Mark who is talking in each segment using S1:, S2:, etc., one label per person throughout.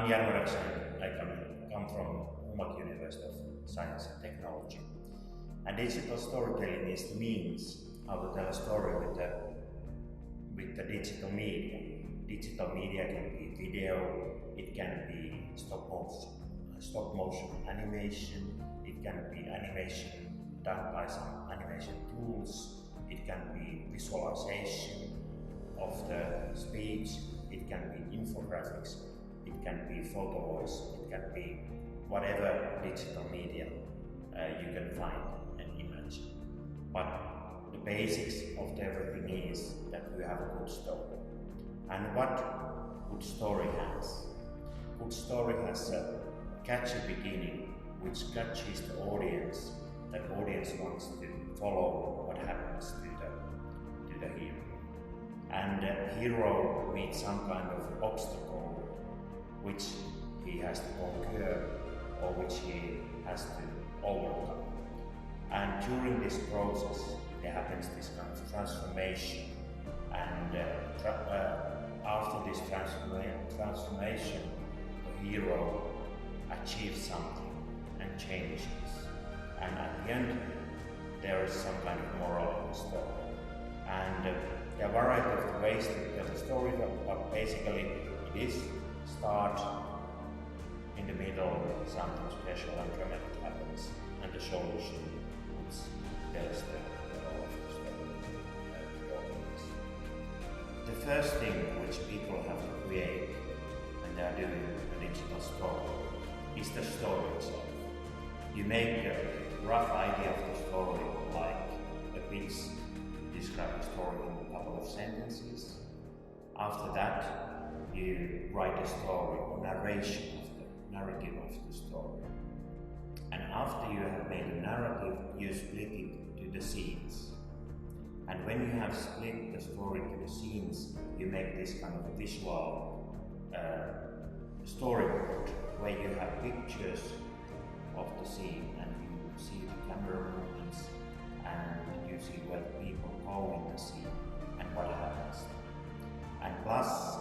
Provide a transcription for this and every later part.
S1: I'm Jarmo Röksä. I come from University of Science and Technology. And digital storytelling is the means how to tell a story with the digital media. Digital media can be video, it can be stop motion animation, it can be animation done by some animation tools, it can be visualization of the speech, it can be infographics, it can be photo voice, it can be whatever digital media you can find and imagine. But the basics of everything is that you have a good story. And what good story has? Good story has a catchy beginning which catches the audience. That audience wants to follow what happens to the hero. And the hero meets some kind of obstacle which he has to conquer or which he has to overcome. And during this process there happens this kind of transformation, and after this transformation the hero achieves something and changes, and at the end there is some kind of moral in the story. And there are a variety of ways to tell the story, but basically it is start, in the middle something special and dramatic happens, and the solution which tells the role of the story to the audience. The first thing which people have to create when they are doing a digital story is the story itself. You make a rough idea of the story, like a pitch, describe the story in a couple of sentences. After that, you write a story or narrative of the story. And after you have made a narrative, you split it to the scenes. And when you have split the story to the scenes, you make this kind of a visual storyboard where you have pictures of the scene, and you see the camera movements, and you see where the people go in the scene and what happens. And plus,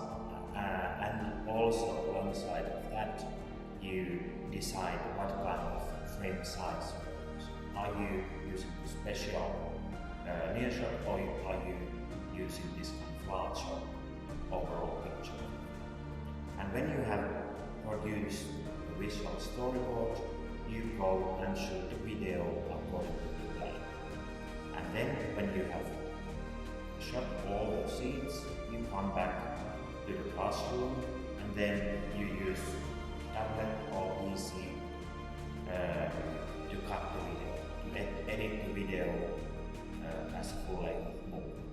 S1: and also alongside of that, you decide what kind of frame size you use. Are you using the special near shot, or are you using this kind of larger overall picture? And when you have produced the visual storyboard, you go and shoot the video according to the plan. And then when you have shot all the scenes, you come back to the classroom, and then you use tablet or PC to cut the video, to edit the video as a full-length movie.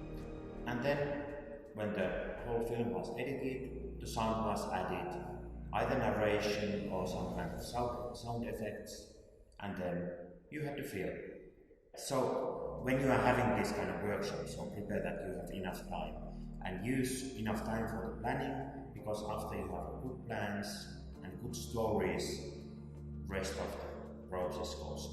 S1: And then when the whole film was edited, the sound was added, either narration or some kind of sound effects, and then you had to film. So when you are having this kind of workshop, so prepare that you have enough time, and use enough time for the planning, because after you have good plans and good stories, rest of the process goes